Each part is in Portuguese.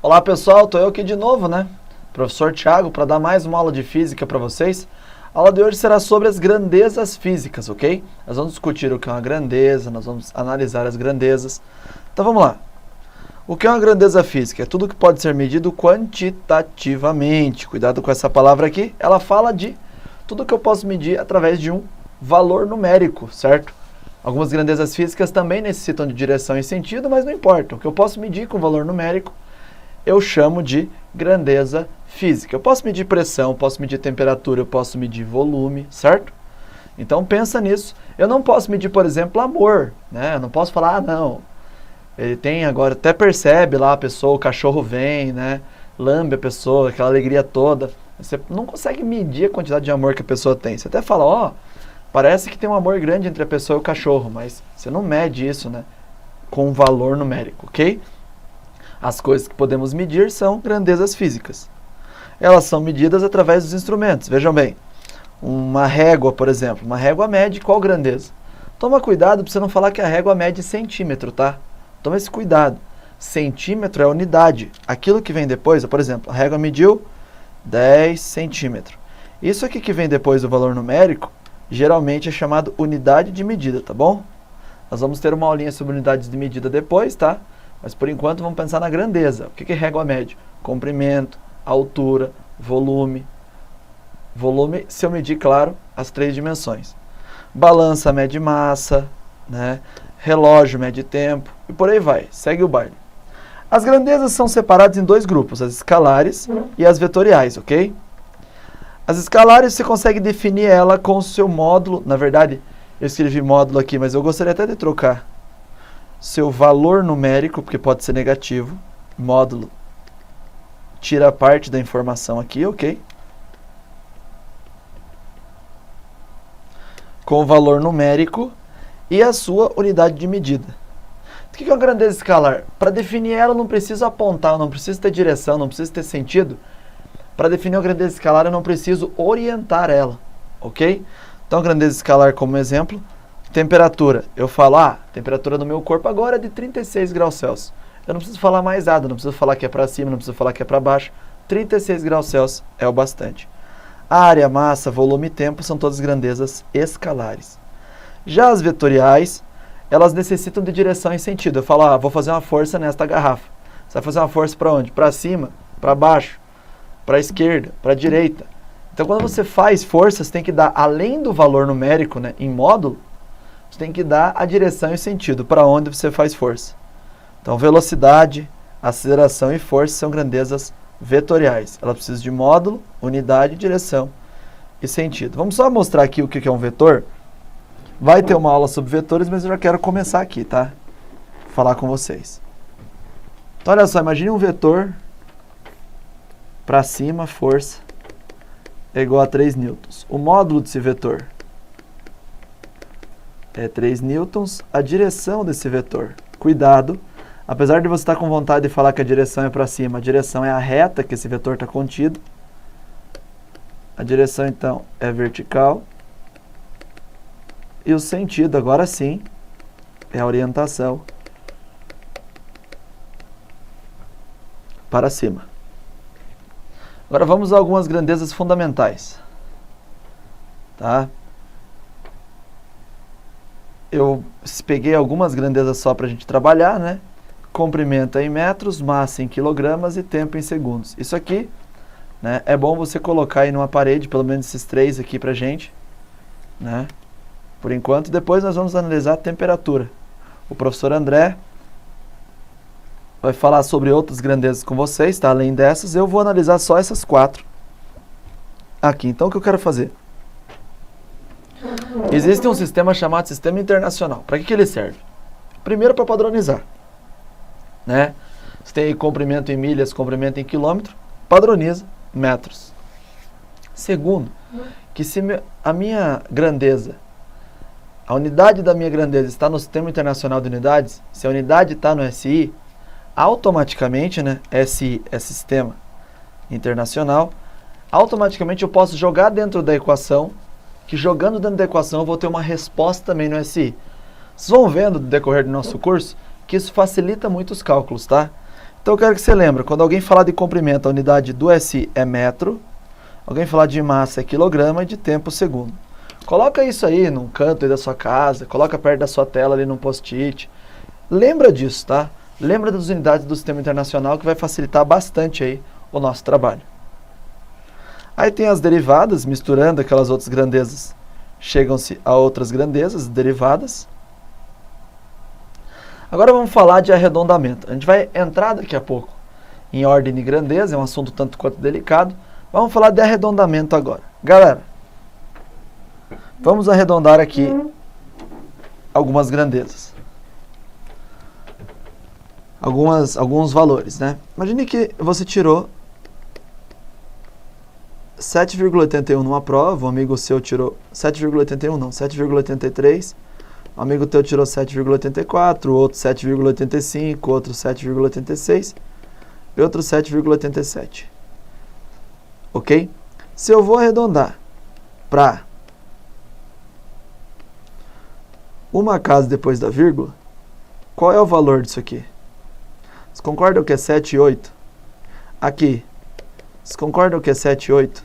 Olá pessoal, estou eu aqui de novo, né? Professor Thiago, para dar mais uma aula de física para vocês. A aula de hoje será sobre as grandezas físicas, ok? Nós vamos discutir o que é uma grandeza, nós vamos analisar as grandezas. Então vamos lá. O que é uma grandeza física? É tudo que pode ser medido quantitativamente. Cuidado com essa palavra aqui, ela fala de tudo que eu posso medir através de um valor numérico, certo? Algumas grandezas físicas também necessitam de direção e sentido, mas não importa. O que eu posso medir com valor numérico, eu chamo de grandeza física. Eu posso medir pressão, eu posso medir temperatura, eu posso medir volume, certo? Então pensa nisso. Eu não posso medir, por exemplo, amor, né? Eu não posso falar, não, ele tem agora, até percebe lá a pessoa, o cachorro vem, né? Lambe a pessoa, aquela alegria toda. Você não consegue medir a quantidade de amor que a pessoa tem. Você até fala, ó, parece que tem um amor grande entre a pessoa e o cachorro, mas você não mede isso, né, com um valor numérico, ok? As coisas que podemos medir são grandezas físicas. Elas são medidas através dos instrumentos. Vejam bem, uma régua, por exemplo. Uma régua mede qual grandeza? Toma cuidado para você não falar que a régua mede centímetro, tá? Toma esse cuidado. Centímetro é unidade. Aquilo que vem depois, por exemplo, a régua mediu 10 centímetros. Isso aqui que vem depois do valor numérico, geralmente é chamado unidade de medida, tá bom? Nós vamos ter uma aulinha sobre unidades de medida depois, tá? Mas por enquanto vamos pensar na grandeza. O que é régua mede? Comprimento, altura, volume. Volume, se eu medir, claro, as 3 dimensões. Balança mede massa, né? Relógio mede tempo e por aí vai. Segue o baile. As grandezas são separadas em 2 grupos, as escalares e as vetoriais, ok? As escalares você consegue definir ela com o seu módulo. Na verdade, eu escrevi módulo aqui, mas eu gostaria até de trocar. Seu valor numérico, porque pode ser negativo. Módulo tira parte da informação aqui, ok? Com o valor numérico e a sua unidade de medida. O que é uma grandeza escalar? Para definir ela, eu não preciso apontar, eu não preciso ter direção, não preciso ter sentido. Para definir a grandeza escalar, eu não preciso orientar ela, ok? Então, a grandeza escalar como exemplo, temperatura. Eu falo, a temperatura do meu corpo agora é de 36 graus Celsius. Eu não preciso falar mais nada, não preciso falar que é para cima, não preciso falar que é para baixo. 36 graus Celsius é o bastante. Área, massa, volume e tempo são todas grandezas escalares. Já as vetoriais, elas necessitam de direção e sentido. Eu falo, vou fazer uma força nesta garrafa. Você vai fazer uma força para onde? Para cima, para baixo, para a esquerda, para a direita. Então, quando você faz força, você tem que dar, além do valor numérico, né, em módulo, você tem que dar a direção e sentido para onde você faz força. Então, velocidade, aceleração e força são grandezas vetoriais. Elas precisam de módulo, unidade, direção e sentido. Vamos só mostrar aqui o que é um vetor. Vai ter uma aula sobre vetores, mas eu já quero começar aqui, tá? Falar com vocês. Então, olha só, imagine um vetor para cima, força, é igual a 3 newtons. O módulo desse vetor é 3 newtons. A direção desse vetor, cuidado, apesar de você estar com vontade de falar que a direção é para cima, a direção é a reta que esse vetor está contido. A direção, então, é vertical. E o sentido, agora sim, é a orientação para cima. Agora vamos a algumas grandezas fundamentais. Tá? Eu peguei algumas grandezas só para a gente trabalhar, né? Comprimento é em metros, massa em quilogramas e tempo em segundos. Isso aqui, né, é bom você colocar aí numa parede, pelo menos esses 3 aqui para a gente, né? Por enquanto, depois nós vamos analisar a temperatura. O professor André vai falar sobre outras grandezas com vocês, tá? Além dessas, eu vou analisar só essas 4 aqui. Então, o que eu quero fazer? Existe um sistema chamado Sistema Internacional. Para que ele serve? Primeiro, para padronizar, né? Você tem aí comprimento em milhas, comprimento em quilômetro, padroniza metros. Segundo, que se a minha grandeza, a unidade da minha grandeza está no Sistema Internacional de Unidades, se a unidade está no SI, automaticamente, né, SI é Sistema Internacional, automaticamente eu posso jogar dentro da equação, que jogando dentro da equação eu vou ter uma resposta também no SI. Vocês vão vendo no decorrer do nosso curso que isso facilita muito os cálculos, tá? Então eu quero que você lembre, quando alguém falar de comprimento, a unidade do SI é metro, alguém falar de massa é quilograma e de tempo segundo. Coloca isso aí num canto aí da sua casa, coloca perto da sua tela ali num post-it. Lembra disso, tá? Lembra das unidades do Sistema Internacional que vai facilitar bastante aí o nosso trabalho. Aí tem as derivadas, misturando aquelas outras grandezas, chegam-se a outras grandezas, derivadas. Agora vamos falar de arredondamento. A gente vai entrar daqui a pouco em ordem de grandeza, é um assunto tanto quanto delicado. Vamos falar de arredondamento agora. Galera, vamos arredondar aqui algumas grandezas. Alguns valores, né? Imagine que você tirou 7,81 numa prova, um amigo seu tirou 7,81 não, 7,83. Um amigo teu tirou 7,84, outro 7,85, outro 7,86 e outro 7,87. Ok? Se eu vou arredondar para uma casa depois da vírgula, qual é o valor disso aqui? Vocês concordam que é 7,8? Aqui. Vocês concordam que é 7,8?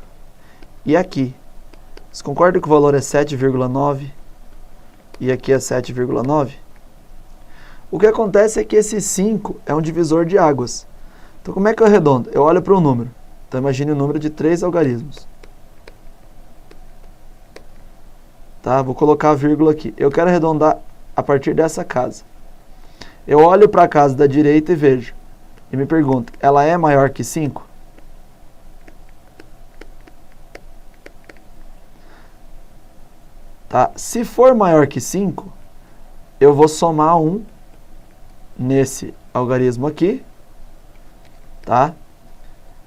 E aqui. Vocês concordam que o valor é 7,9? E aqui é 7,9? O que acontece é que esse 5 é um divisor de águas. Então como é que eu arredondo? Eu olho para um número. Então imagine um número de 3 algarismos. Tá? Vou colocar a vírgula aqui. Eu quero arredondar a partir dessa casa. Eu olho para a casa da direita e vejo. E me pergunto, ela é maior que 5? Tá? Se for maior que 5, eu vou somar 1 nesse algarismo aqui, tá?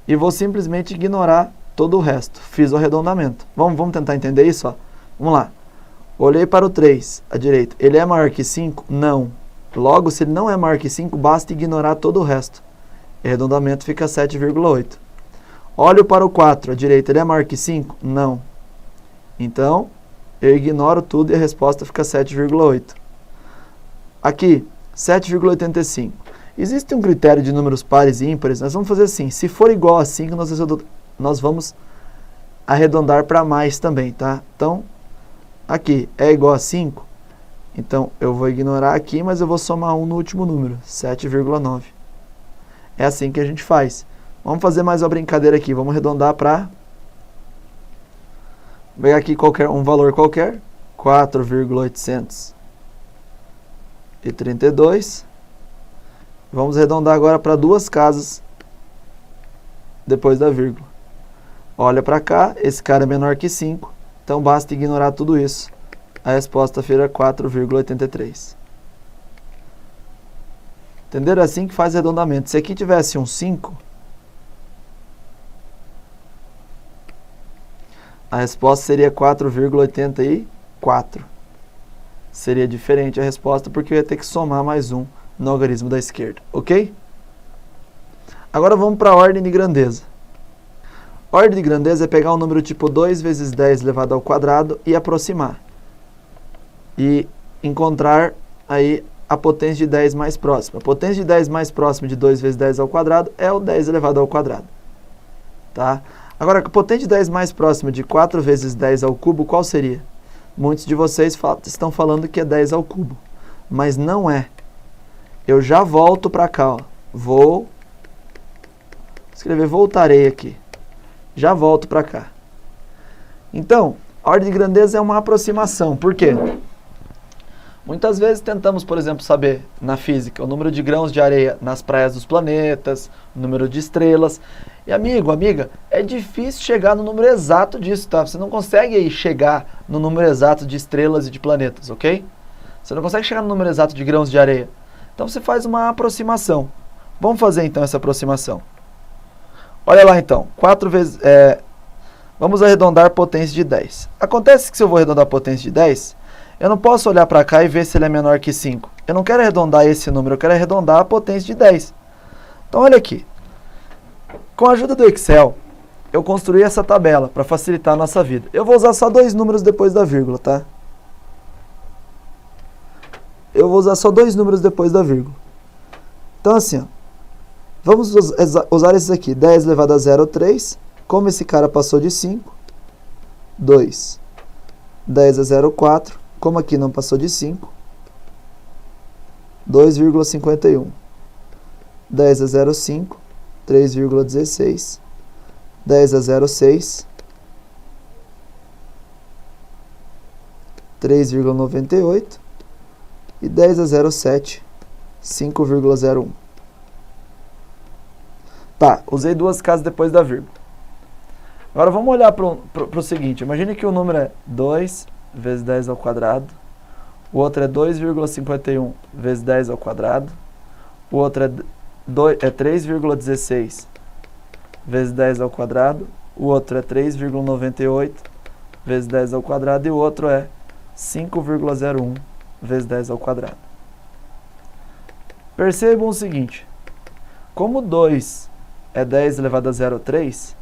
E vou simplesmente ignorar todo o resto. Fiz o arredondamento. Vamos tentar entender isso? Ó. Vamos lá. Olhei para o 3, à direita. Ele é maior que 5? Não. Logo, se ele não é maior que 5, basta ignorar todo o resto. E arredondamento fica 7,8. Olho para o 4, à direita. Ele é maior que 5? Não. Então, eu ignoro tudo e a resposta fica 7,8. Aqui, 7,85. Existe um critério de números pares e ímpares. Nós vamos fazer assim. Se for igual a 5, nós vamos arredondar para mais também, tá? Então, aqui é igual a 5. Então, eu vou ignorar aqui, mas eu vou somar 1 no último número, 7,9. É assim que a gente faz. Vamos fazer mais uma brincadeira aqui. Vamos arredondar para... Vou pegar aqui um valor qualquer, 4,832. Vamos arredondar agora para 2 casas depois da vírgula. Olha para cá, esse cara é menor que 5, então basta ignorar tudo isso. A resposta fica 4,83. Entenderam? Assim que faz arredondamento. Se aqui tivesse um 5, a resposta seria 4,84. Seria diferente a resposta porque eu ia ter que somar mais 1 no algarismo da esquerda. Ok? Agora vamos para a ordem de grandeza. Ordem de grandeza é pegar um número tipo 2 vezes 10 elevado ao quadrado e aproximar. E encontrar aí a potência de 10 mais próxima. A potência de 10 mais próxima de 2 vezes 10 ao quadrado é o 10 elevado ao quadrado. Tá? Agora, a potência de 10 mais próxima de 4 vezes 10 ao cubo, qual seria? Muitos de vocês estão falando que é 10 ao cubo, mas não é. Eu já volto para cá, ó. Vou escrever voltarei aqui. Já volto para cá. Então, a ordem de grandeza é uma aproximação. Por quê? Muitas vezes tentamos, por exemplo, saber na física o número de grãos de areia nas praias dos planetas, o número de estrelas. E amigo, amiga, é difícil chegar no número exato disso, tá? Você não consegue aí chegar no número exato de estrelas e de planetas, ok? Você não consegue chegar no número exato de grãos de areia. Então você faz uma aproximação. Vamos fazer então essa aproximação. Olha lá então, 4 vezes... vamos arredondar a potência de 10. Acontece que se eu vou arredondar a potência de 10, eu não posso olhar para cá e ver se ele é menor que 5. Eu não quero arredondar esse número, eu quero arredondar a potência de 10. Então olha aqui. Com a ajuda do Excel, eu construí essa tabela para facilitar a nossa vida. Eu vou usar só 2 números depois da vírgula, tá? Eu vou usar só 2 números depois da vírgula. Então assim, ó, Vamos usar esses aqui. 10 elevado a 0, 3. Como esse cara passou de 5, 2. 10 a 0, 4. Como aqui não passou de 5, 2,51. 10 a 0, 5. 3,16. 10 a 0, 6. 3,98. E 10 a 0, 7. 5,01. Tá, usei duas casas depois da vírgula. Agora vamos olhar para o seguinte. Imagine que o número é 2 vezes 10 ao quadrado. O outro é 2,51 vezes 10 ao quadrado. O outro é 3,16 vezes 10 ao quadrado. O outro é 3,98 vezes 10 ao quadrado. E o outro é 5,01 vezes 10 ao quadrado. Percebam o seguinte. Como 2 é 10 elevado a 0, 3,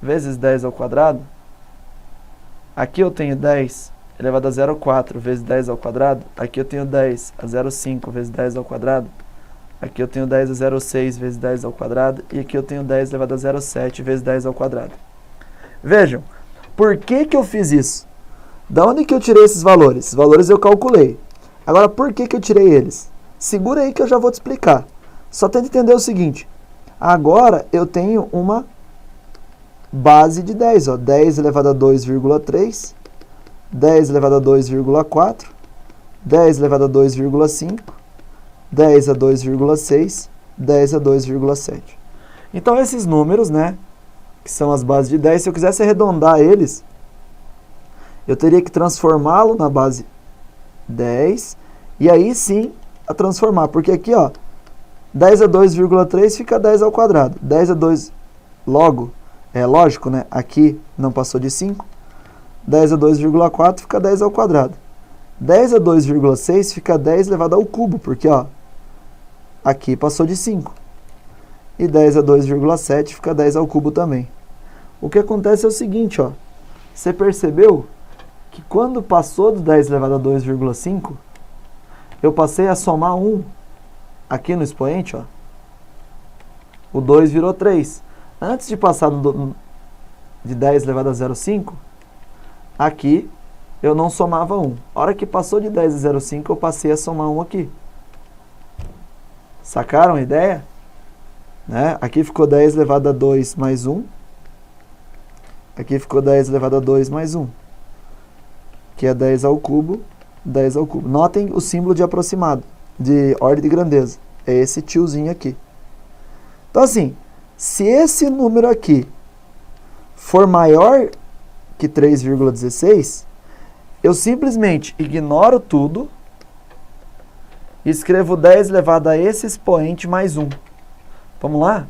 vezes 10 ao quadrado, aqui eu tenho 10 elevado a 0, 4, vezes 10 ao quadrado, aqui eu tenho 10 a 0, 5, vezes 10 ao quadrado, aqui eu tenho 10 a 0, 6, vezes 10 ao quadrado, e aqui eu tenho 10 elevado a 0, 7, vezes 10 ao quadrado. Vejam, por que que eu fiz isso? Da onde que eu tirei esses valores? Esses valores eu calculei. Agora, por que que eu tirei eles? Segura aí que eu já vou te explicar. Só tenta entender o seguinte. Agora eu tenho uma base de 10. 10 elevado a 2,3, 10 elevado a 2,4, 10 elevado a 2,5, 10 a 2,6, 10 a 2,7. Então esses números, né, que são as bases de 10, se eu quisesse arredondar eles, eu teria que transformá-lo na base 10 e aí sim a transformar, porque aqui, ó, 10 a 2,3 fica 10 ao quadrado. 10 a 2, logo, é lógico, né? Aqui não passou de 5. 10 a 2,4 fica 10 ao quadrado. 10 a 2,6 fica 10 elevado ao cubo, porque, ó, aqui passou de 5. E 10 a 2,7 fica 10 ao cubo também. O que acontece é o seguinte, ó. Você percebeu que quando passou do 10 elevado a 2,5, eu passei a somar 1 aqui no expoente, ó. O 2 virou 3. Antes de passar de 10 elevado a 0,5, aqui eu não somava 1. A hora que passou de 10 a 0,5, eu passei a somar 1 aqui. Sacaram a ideia? Né? Aqui ficou 10 elevado a 2 mais 1. Aqui ficou 10 elevado a 2 mais 1. Que é 10 ao cubo, 10 ao cubo. Notem o símbolo de aproximado, de ordem de grandeza. É esse tiozinho aqui. Então assim, se esse número aqui for maior que 3,16, eu simplesmente ignoro tudo e escrevo 10 elevado a esse expoente mais 1. Vamos lá?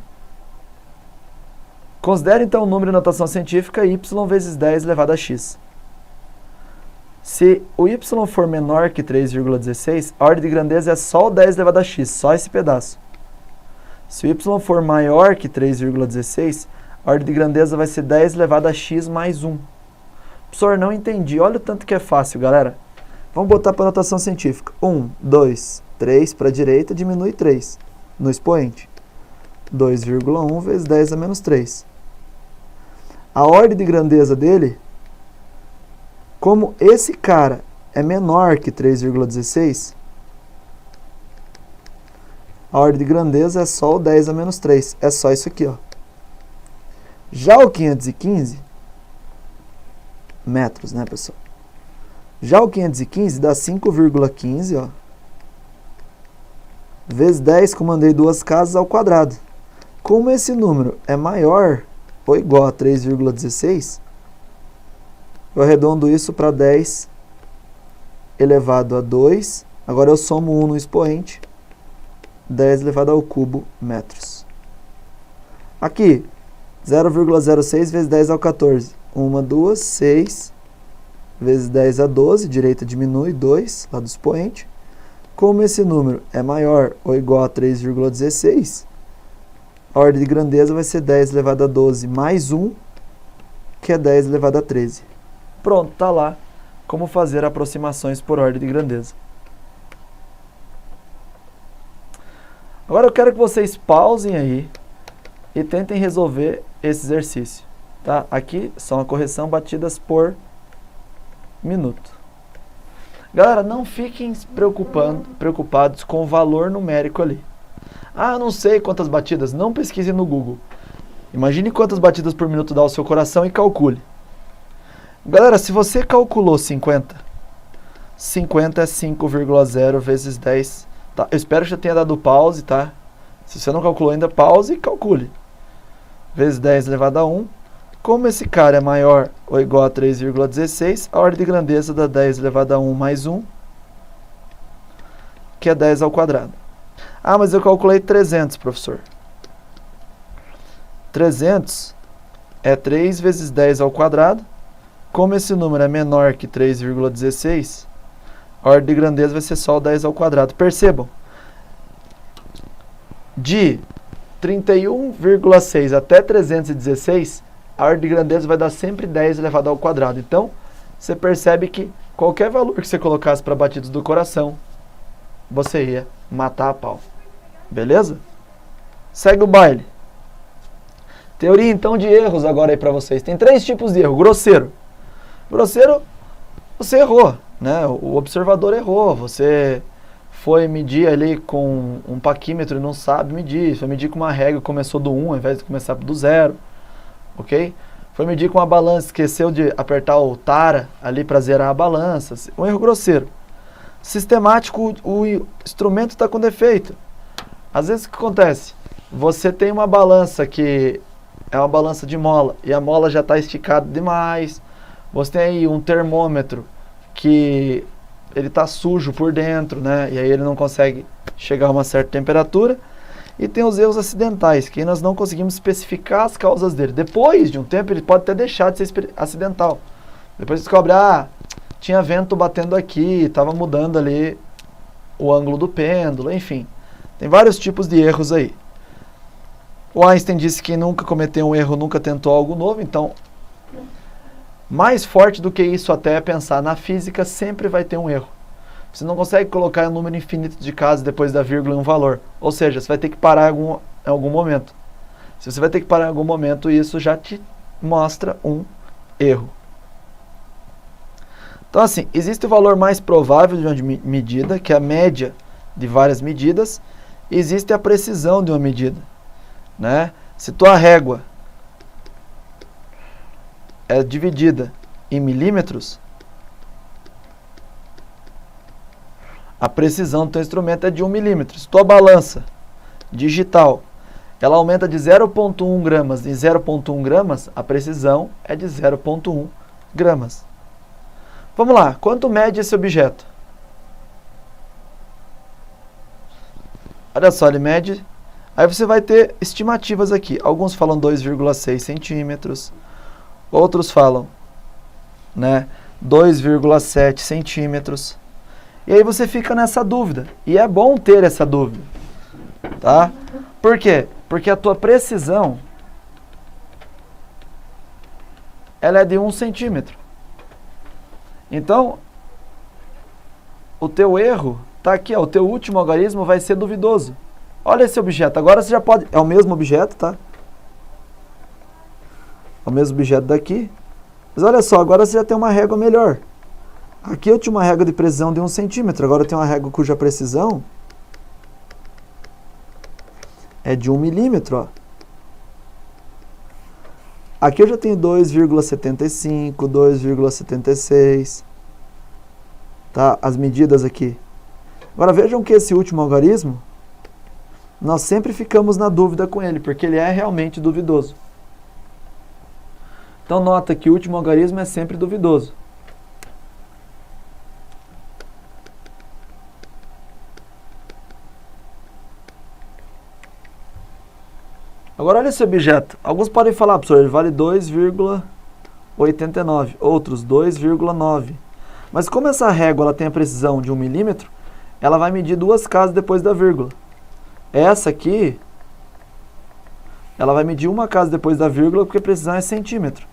Considere então o número em notação científica y vezes 10 elevado a x. Se o y for menor que 3,16, a ordem de grandeza é só o 10 elevado a x, só esse pedaço. Se o y for maior que 3,16, a ordem de grandeza vai ser 10 elevado a x mais 1. Professor, não entendi. Olha o tanto que é fácil, galera. Vamos botar para a notação científica. 1, 2, 3 para a direita, diminui 3 no expoente. 2,1 vezes 10 a menos 3. A ordem de grandeza dele, como esse cara é menor que 3,16, a ordem de grandeza é só o 10 a menos 3. É só isso aqui, ó. Já o 515, metros, né, pessoal? Já o 515 dá 5,15, ó, vezes 10, comandei duas casas ao quadrado. Como esse número é maior ou igual a 3,16, eu arredondo isso para 10 elevado a 2. Agora eu somo 1 no expoente. 10 elevado ao cubo metros. Aqui, 0,06 vezes 10 ao 14. 1, 2, 6 vezes 10 a 12. Direita diminui, 2 lá do expoente. Como esse número é maior ou igual a 3,16, a ordem de grandeza vai ser 10 elevado a 12 mais 1, que é 10 elevado a 13. Pronto, está lá como fazer aproximações por ordem de grandeza. Agora eu quero que vocês pausem aí e tentem resolver esse exercício. Tá? Aqui são a correção batidas por minuto. Galera, não fiquem se preocupados com o valor numérico ali. Ah, eu não sei quantas batidas. Não pesquise no Google. Imagine quantas batidas por minuto dá o seu coração e calcule. Galera, se você calculou 50, 50 é 5,0 vezes 10. Tá? Eu espero que já tenha dado pause, tá? Se você não calculou ainda, pause e calcule. Vezes 10 elevado a 1. Como esse cara é maior ou igual a 3,16, a ordem de grandeza dá 10 elevado a 1 mais 1, que é 10 ao quadrado. Ah, mas eu calculei 300, professor. 300 é 3 vezes 10 ao quadrado. Como esse número é menor que 3,16, a ordem de grandeza vai ser só o 10 ao quadrado. Percebam, de 31,6 até 316, a ordem de grandeza vai dar sempre 10 elevado ao quadrado. Então, você percebe que qualquer valor que você colocasse para batidas do coração, você ia matar a pau. Beleza? Segue o baile. Teoria, então, de erros agora aí para vocês. Tem 3 tipos de erro. Grosseiro. Grosseiro, você errou, né? O observador errou. Você foi medir ali com um paquímetro e não sabe medir. Foi medir com uma régua e começou do 1 ao invés de começar do 0. Ok? Foi medir com uma balança, esqueceu de apertar o tara ali para zerar a balança. Um erro grosseiro. Sistemático, o instrumento está com defeito. Às vezes o que acontece? Você tem uma balança que é uma balança de mola e a mola já está esticada demais. Você tem aí um termômetro que ele está sujo por dentro, né? E aí ele não consegue chegar a uma certa temperatura. E tem os erros acidentais, que nós não conseguimos especificar as causas dele. Depois de um tempo, ele pode até deixar de ser acidental. Depois você descobre, tinha vento batendo aqui, estava mudando ali o ângulo do pêndulo, enfim. Tem vários tipos de erros aí. O Einstein disse que nunca cometeu um erro, nunca tentou algo novo, então, mais forte do que isso até é pensar, na física sempre vai ter um erro. Você não consegue colocar um número infinito de casos depois da vírgula em um valor. Ou seja, você vai ter que parar em algum momento. Se você vai ter que parar em algum momento, isso já te mostra um erro. Então assim, existe o valor mais provável de uma medida, que é a média de várias medidas. E existe a precisão de uma medida, né? Se tua régua é dividida em milímetros, a precisão do teu instrumento é de 1 milímetro. Se tua balança digital ela aumenta de 0,1 gramas em 0,1 gramas, a precisão é de 0,1 gramas. Vamos lá, quanto mede esse objeto? Olha só, ele mede. Aí você vai ter estimativas aqui. Alguns falam 2,6 centímetros, outros falam, né, 2,7 centímetros. E aí você fica nessa dúvida. E é bom ter essa dúvida. Tá? Por quê? Porque a tua precisão ela é de 1 centímetro. Então, o teu erro está aqui, ó, o teu último algarismo vai ser duvidoso. Olha esse objeto. Agora você já pode... É o mesmo objeto, tá? É o mesmo objeto daqui. Mas olha só, agora você já tem uma régua melhor. Aqui eu tinha uma régua de precisão de 1 centímetro, agora eu tenho uma régua cuja precisão é de 1 milímetro. Ó. Aqui eu já tenho 2,75, 2,76. Tá? As medidas aqui. Agora vejam que esse último algarismo, nós sempre ficamos na dúvida com ele, porque ele é realmente duvidoso. Então nota que o último algarismo é sempre duvidoso. Agora olha esse objeto. Alguns podem falar, professor, ele vale 2,89, outros 2,9. Mas como essa régua ela tem a precisão de 1 milímetro, ela vai medir 2 casas depois da vírgula. Essa aqui, ela vai medir 1 casa depois da vírgula, porque a precisão é centímetro.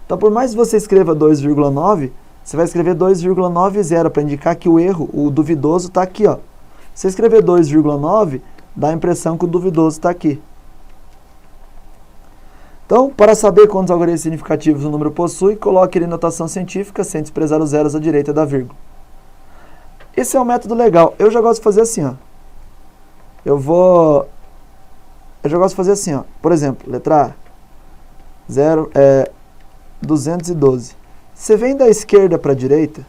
Então, por mais que você escreva 2,9, você vai escrever 2,90 para indicar que o erro, o duvidoso, está aqui. Ó. Se você escrever 2,9, dá a impressão que o duvidoso está aqui. Então, para saber quantos algarismos significativos o número possui, coloque ele em notação científica sem desprezar os zeros à direita da vírgula. Esse é um método legal. Eu já gosto de fazer assim, ó. Eu já gosto de fazer assim, ó. Por exemplo, letra A, 212. Você vem da esquerda para a direita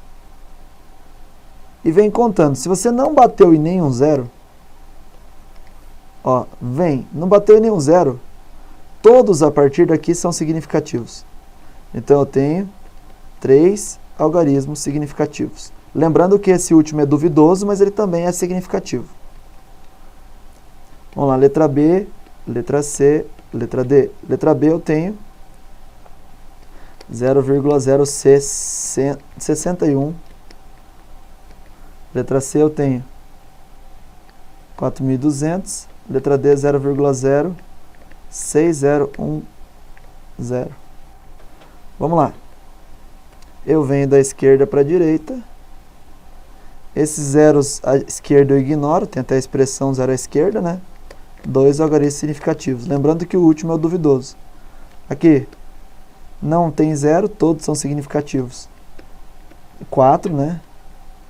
e vem contando. Se você não bateu em nenhum zero, ó, não bateu em nenhum zero, todos a partir daqui são significativos. Então eu tenho 3 algarismos significativos. Lembrando que esse último é duvidoso, mas ele também é significativo. Vamos lá, letra B, letra C, letra D. Letra B eu tenho 0,061. Letra C eu tenho 4.200. Letra D 0,06010. Vamos lá. Eu venho da esquerda para a direita. Esses zeros à esquerda eu ignoro, tem até a expressão zero à esquerda, né? 2 algarismos significativos. Lembrando que o último é o duvidoso. Aqui, não tem zero, todos são significativos. 4, né?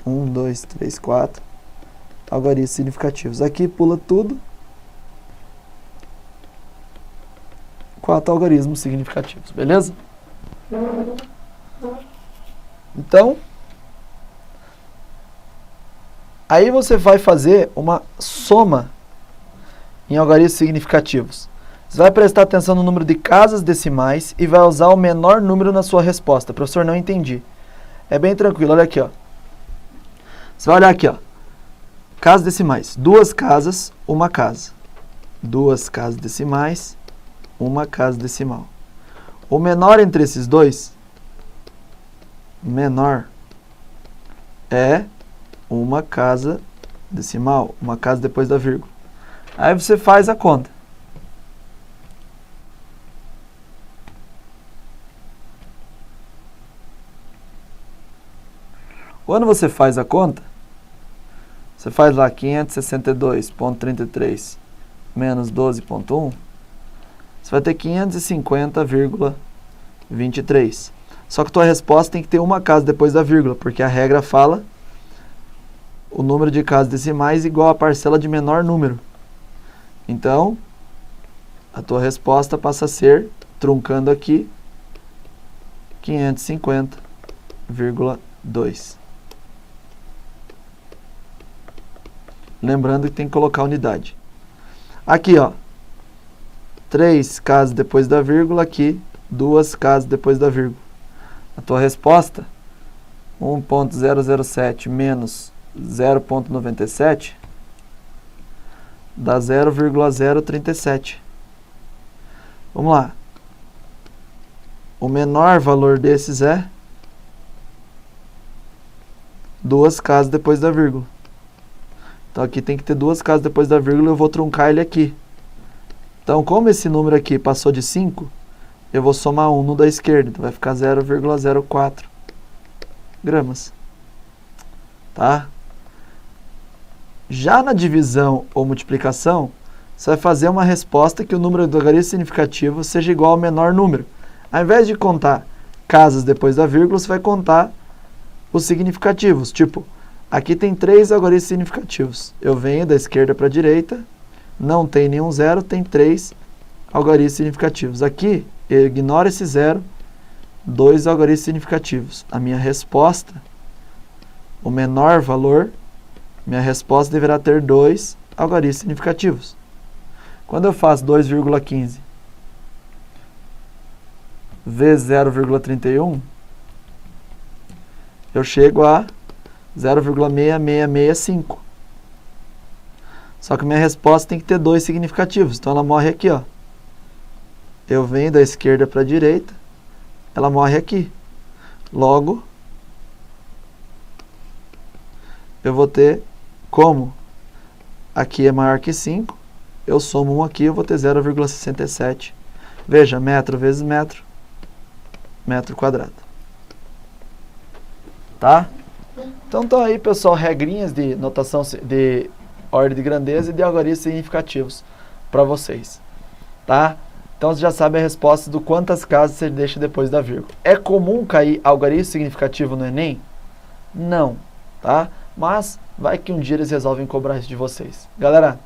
1, 2, 3, 4 algarismos significativos. Aqui pula tudo. 4 algarismos significativos, beleza? Então, aí você vai fazer uma soma em algarismos significativos. Você vai prestar atenção no número de casas decimais e vai usar o menor número na sua resposta. Professor, não entendi. É bem tranquilo, olha aqui, ó. Você vai olhar aqui, ó. Casas decimais. 2 casas, 1 casa. 2 casas decimais, 1 casa decimal. O menor entre esses dois, menor, é 1 casa decimal, 1 casa depois da vírgula. Aí você faz a conta. Quando você faz a conta, você faz lá 562,33 menos 12,1, você vai ter 550,23. Só que a tua resposta tem que ter 1 casa depois da vírgula, porque a regra fala o número de casas decimais igual a parcela de menor número. Então, a tua resposta passa a ser, truncando aqui, 550,2. Lembrando que tem que colocar unidade. Aqui, ó, 3 casas depois da vírgula, aqui, 2 casas depois da vírgula. A tua resposta, 1,007 menos 0,97, dá 0,037. Vamos lá. O menor valor desses é 2 casas depois da vírgula. Então aqui tem que ter 2 casas depois da vírgula, eu vou truncar ele aqui. Então, como esse número aqui passou de 5, eu vou somar 1 no da esquerda. Então vai ficar 0,04 gramas. Tá? Já na divisão ou multiplicação, você vai fazer uma resposta que o número do algarismo significativo seja igual ao menor número. Ao invés de contar casas depois da vírgula, você vai contar os significativos. Tipo, aqui tem 3 algarismos significativos. Eu venho da esquerda para a direita, não tem nenhum zero, tem 3 algarismos significativos. Aqui, eu ignoro esse zero, 2 algarismos significativos. A minha resposta, o menor valor, minha resposta deverá ter 2 algarismos significativos. Quando eu faço 2,15 vezes 0,31, eu chego a 0,6665. Só que minha resposta tem que ter 2 significativos. Então ela morre aqui, ó. Eu venho da esquerda para a direita, ela morre aqui. Logo, eu vou ter, como aqui é maior que 5, eu somo 1 aqui, eu vou ter 0,67. Veja, metro vezes metro, metro quadrado. Tá? Então estão aí, pessoal, regrinhas de notação, de ordem de grandeza e de algarismos significativos para vocês, tá? Então você já sabe a resposta do quantas casas você deixa depois da vírgula. É comum cair algarismo significativo no Enem? Não, tá? Mas vai que um dia eles resolvem cobrar isso de vocês. Galera,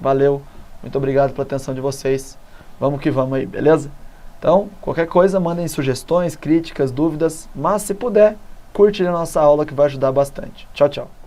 valeu, muito obrigado pela atenção de vocês. Vamos que vamos aí, beleza? Então, qualquer coisa, mandem sugestões, críticas, dúvidas, mas se puder, curte a nossa aula que vai ajudar bastante. Tchau, tchau.